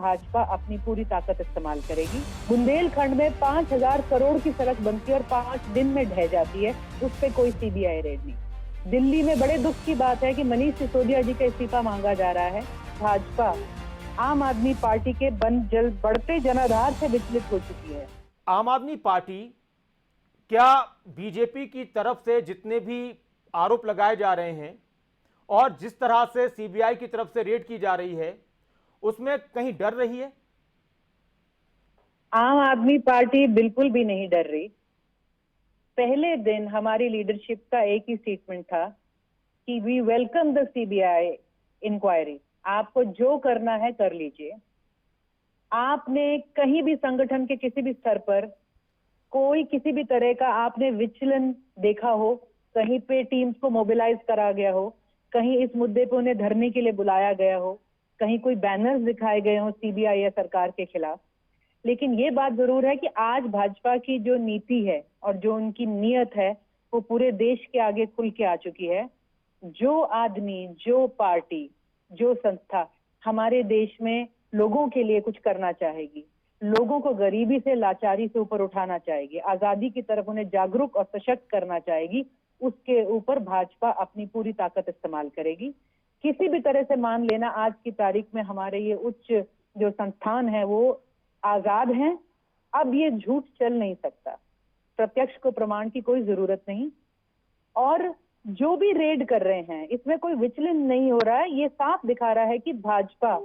भाजपा अपनी पूरी ताकत इस्तेमाल करेगी। बुंदेलखंड में 5,000 करोड़ की सड़क बनती है और 5 दिन में ढह जाती है, उस पे कोई सीबीआई रेड नहीं। दिल्ली में बड़े दुख की बात है कि मनीष सिसोदिया जी का इस्तीफा मांगा जा रहा है। भाजपा आम आदमी पार्टी के बढ़ते जनाधार से विचलित हो चुकी है। आम आदमी पार्टी क्या बीजेपी की तरफ से जितने भी आरोप लगाए जा रहे हैं और जिस तरह से सीबीआई की तरफ से रेड की जा रही है, उसमें कहीं डर रही है? आम आदमी पार्टी बिल्कुल भी नहीं डर रही। पहले दिन हमारी लीडरशिप का एक ही स्टेटमेंट था कि we welcome the CBI inquiry. आपको जो करना है कर लीजिए। आपने कहीं भी संगठन के किसी भी स्तर पर कोई किसी भी तरह का आपने विचलन देखा हो, कहीं पे टीम्स को मोबिलाइज करा गया हो, कहीं इस मुद्दे पे उन्हें धरने के लिए बुलाया गया हो, कहीं कोई बैनर्स दिखाए गए हो सीबीआई या सरकार के खिलाफ। लेकिन ये बात जरूर है कि आज भाजपा की जो नीति है और जो उनकी नीयत है वो पूरे देश के आगे खुल के आ चुकी है। जो आदमी, जो पार्टी, जो संस्था हमारे देश में लोगों के लिए कुछ करना चाहेगी, लोगों को गरीबी से, लाचारी से ऊपर उठाना चाहेगी, आजादी की तरफ उन्हें जागरूक और सशक्त करना चाहेगी, उसके ऊपर भाजपा अपनी पूरी ताकत इस्तेमाल करेगी। किसी भी तरह से मान लेना आज की तारीख में हमारे ये उच्च जो संस्थान है वो आजाद हैं। अब ये झूठ चल नहीं सकता। प्रत्यक्ष को प्रमाण की कोई जरूरत नहीं। और जो भी रेड कर रहे हैं इसमें कोई विचलन नहीं हो रहा है। ये साफ दिखा रहा है कि भाजपा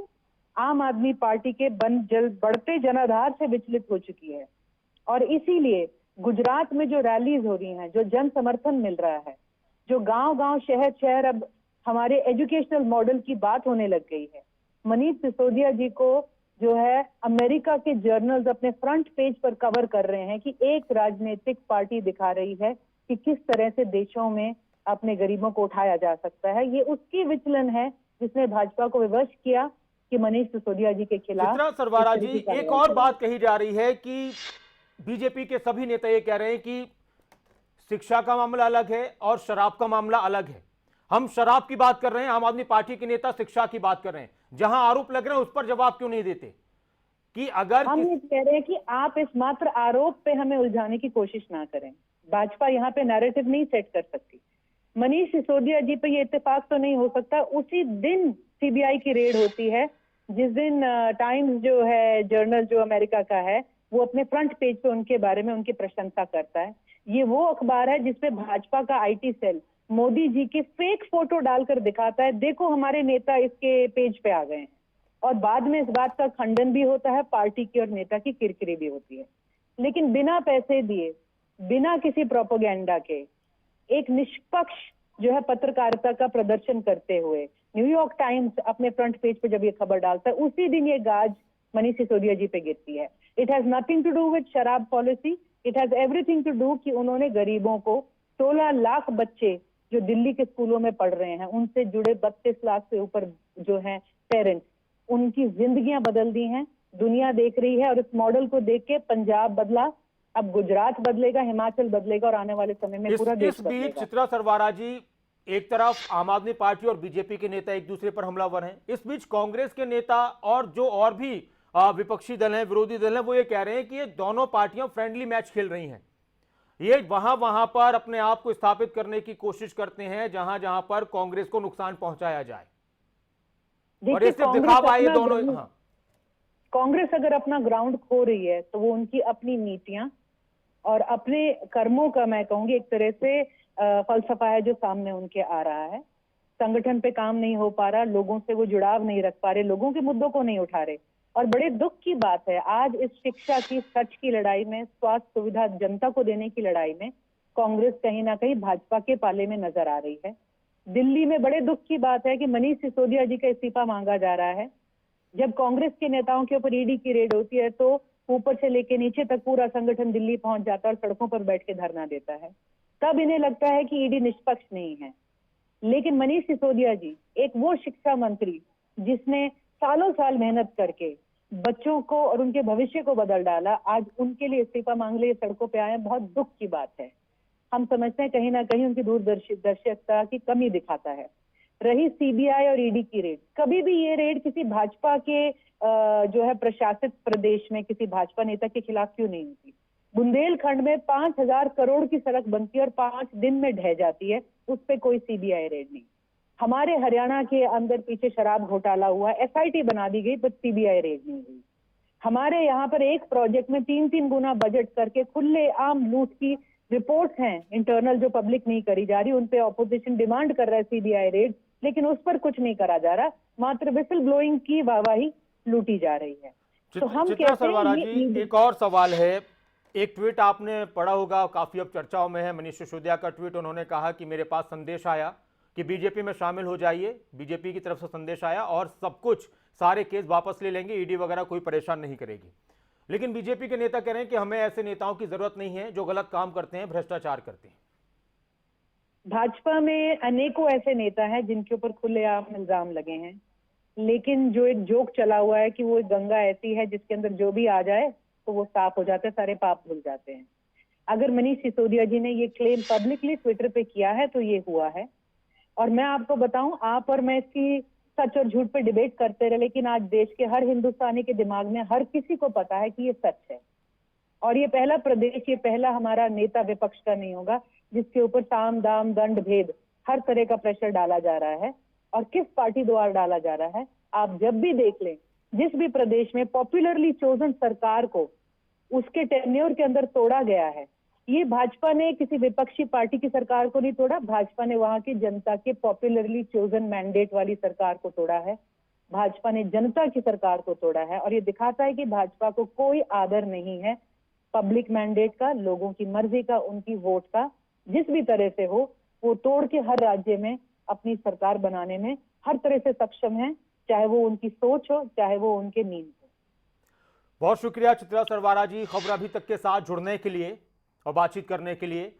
आम आदमी पार्टी के बढ़ते जनाधार से विचलित हो चुकी है। और इसीलिए गुजरात में जो रैलीज हो रही हैं, जो जन समर्थन मिल रहा है, जो गांव-गांव, शहर-शहर अब हमारे एजुकेशनल मॉडल की बात होने लग गई है। मनीष सिसोदिया जी को जो है अमेरिका के जर्नल्स अपने फ्रंट पेज पर कवर कर रहे हैं कि एक राजनीतिक पार्टी दिखा रही है कि किस तरह से देशों में अपने गरीबों को उठाया जा सकता है। ये उसकी विचलन है जिसने भाजपा को विवश किया कि मनीष सिसोदिया जी के खिलाफ। चित्रा सरवारा जी, एक और बात कही जा रही है कि बीजेपी के सभी नेता ये कह रहे हैं कि शिक्षा का मामला अलग है और शराब का मामला अलग है। हम शराब की बात कर रहे हैं, आम आदमी पार्टी के नेता शिक्षा की बात कर रहे हैं। जहां आरोप लग रहे हैं उस पर जवाब क्यों नहीं देते कि अगर हम ये कह रहे हैं कि आप इस मात्र आरोप पे हमें उलझाने की कोशिश ना करें। भाजपा यहाँ पे नैरेटिव नहीं सेट कर सकती। मनीष सिसोदिया जी पे ये इत्तेफाक तो नहीं हो सकता। उसी दिन सीबीआई की रेड होती है जिस दिन टाइम्स जो है, जर्नल जो अमेरिका का है, वो अपने फ्रंट पेज पे उनके बारे में उनकी प्रशंसा करता है। ये वो अखबार है जिसपे भाजपा का आईटी सेल मोदी जी के फेक फोटो डालकर दिखाता है, देखो हमारे नेता इसके पेज पे आ गए हैं। और बाद में इस बात का खंडन भी होता है, पार्टी की और नेता की किरकिरी भी होती है। लेकिन बिना पैसे दिए, बिना किसी प्रोपेगेंडा के, एक निष्पक्ष जो है पत्रकारिता का प्रदर्शन करते हुए न्यूयॉर्क टाइम्स अपने फ्रंट पेज पे जब ये खबर डालता है, उसी दिन ये गाज मनीष सिसोदिया जी पे गिरती है। It has nothing to do with sharab policy, it has everything to do कि उन्होंने गरीबों को 16 लाख बच्चे जो दिल्ली के स्कूलों में पढ़ रहे हैं, उनसे जुड़े 32 लाख से ऊपर जो हैं पेरेंट्स, उनकी जिंदगियां बदल दी हैं। दुनिया देख रही है और इस मॉडल को देख के पंजाब बदला, अब गुजरात बदलेगा, हिमाचल बदलेगा और आने वाले समय में पूरा देश बदलेगा। इस बीच चित्रा सरवारा जी, एक तरफ आम आदमी पार्टी और बीजेपी के नेता एक दूसरे पर हमलावर हैं, इस बीच कांग्रेस के नेता और जो और भी विपक्षी दल हैं, विरोधी दल हैं, वो ये कह रहे हैं कि ये दोनों पार्टियां फ्रेंडली मैच खेल रही हैं। ये वहां पर अपने आप को स्थापित करने की कोशिश करते हैं जहां जहां पर कांग्रेस को नुकसान पहुंचाया जाए। और ये सिर्फ दिखावा है ये दोनों। हाँ, कांग्रेस अगर अपना ग्राउंड खो रही है तो वो उनकी अपनी नीतियां और अपने कर्मों का, मैं कहूंगी एक तरह से फलसफा है जो सामने उनके आ रहा है। संगठन पे काम नहीं हो पा रहा, लोगों से वो जुड़ाव नहीं रख पा रहे, लोगों के मुद्दों को नहीं उठा रहे। और बड़े दुख की बात है, आज इस शिक्षा की, सच की लड़ाई में, स्वास्थ्य सुविधा जनता को देने की लड़ाई में कांग्रेस कहीं ना कहीं भाजपा के पाले में नजर आ रही है। दिल्ली में बड़े दुख की बात है कि मनीष सिसोदिया जी का इस्तीफा मांगा जा रहा है। जब कांग्रेस के नेताओं के ऊपर ईडी की रेड होती है तो ऊपर से लेके नीचे तक पूरा संगठन दिल्ली पहुंच जाता है और सड़कों पर बैठ के धरना देता है। तब इन्हें लगता है कि ईडी निष्पक्ष नहीं है। लेकिन मनीष सिसोदिया जी एक वो शिक्षा मंत्री जिसने सालों साल मेहनत करके बच्चों को और उनके भविष्य को बदल डाला, आज उनके लिए इस्तीफा मांग लिए सड़कों पे आए, बहुत दुख की बात है। हम समझते हैं कहीं ना कहीं उनकी दूरदर्शिता की कमी दिखाता है। रही सीबीआई और ईडी की रेड, कभी भी ये रेड किसी भाजपा के जो है प्रशासित प्रदेश में किसी भाजपा नेता के खिलाफ क्यों नहीं होती? बुंदेलखंड में 5,000 करोड़ की सड़क बनती है और 5 दिन में ढह जाती है, उस पर कोई सीबीआई रेड नहीं। हमारे हरियाणा के अंदर पीछे शराब घोटाला हुआ, एसआईटी बना दी गई, बट सीबीआई रेड नहीं हुई। हमारे यहाँ पर एक प्रोजेक्ट में 3-3 गुना बजट करके खुले आम लूट की रिपोर्ट्स हैं इंटरनल, जो पब्लिक नहीं करी जा रही, उन पे ऑपोजिशन डिमांड कर रहा है सीबीआई रेड, लेकिन उस पर कुछ नहीं करा जा रहा, मात्र विसल ब्लोइंग की वाहवाही लूटी जा रही है। तो हम चित्रा कहते सरवारा हैं जी, एक और सवाल है। एक ट्वीट आपने पढ़ा होगा, काफी अब चर्चाओं में है, मनीष सिसोदिया का ट्वीट। उन्होंने कहा कि मेरे पास संदेश आया कि बीजेपी में शामिल हो जाइए, बीजेपी की तरफ से संदेश आया और सब कुछ, सारे केस वापस ले लेंगे, ईडी वगैरह कोई परेशान नहीं करेगी। लेकिन बीजेपी के नेता कह रहे हैं कि हमें ऐसे नेताओं की जरूरत नहीं है जो गलत काम करते हैं, भ्रष्टाचार करते हैं। भाजपा में अनेकों ऐसे नेता हैं जिनके ऊपर खुलेआम इल्जाम लगे हैं, लेकिन जो एक जोक चला हुआ है कि वो एक गंगा ऐसी है जिसके अंदर जो भी आ जाए तो वो साफ हो जाता है, सारे पाप धुल जाते हैं। अगर मनीष सिसोदिया जी ने ये क्लेम पब्लिकली ट्विटर पे किया है तो ये हुआ है। और मैं आपको बताऊं, आप और मैं इसकी सच और झूठ पे डिबेट करते रहे, लेकिन आज देश के हर हिंदुस्तानी के दिमाग में हर किसी को पता है कि ये सच है। और ये पहला प्रदेश, ये पहला हमारा नेता विपक्ष का नहीं होगा जिसके ऊपर साम दाम दंड भेद हर तरह का प्रेशर डाला जा रहा है। और किस पार्टी द्वारा डाला जा रहा है, आप जब भी देख लें, जिस भी प्रदेश में पॉपुलरली चोजन सरकार को उसके टेन्योर के अंदर तोड़ा गया है, ये भाजपा ने किसी विपक्षी पार्टी की सरकार को नहीं तोड़ा, भाजपा ने वहां की जनता के पॉपुलरली चोजन मैंडेट वाली सरकार को तोड़ा है। भाजपा ने जनता की सरकार को तोड़ा है और ये दिखाता है कि भाजपा को कोई आदर नहीं है पब्लिक मैंडेट का, लोगों की मर्जी का, उनकी वोट का। जिस भी तरह से हो वो तोड़ के हर राज्य में अपनी सरकार बनाने में हर तरह से सक्षम है, चाहे वो उनकी सोच हो, चाहे वो उनके नींद हो। बहुत शुक्रिया चित्रा सरवारा जी, खबर अभी तक के साथ जुड़ने के लिए और बातचीत करने के लिए।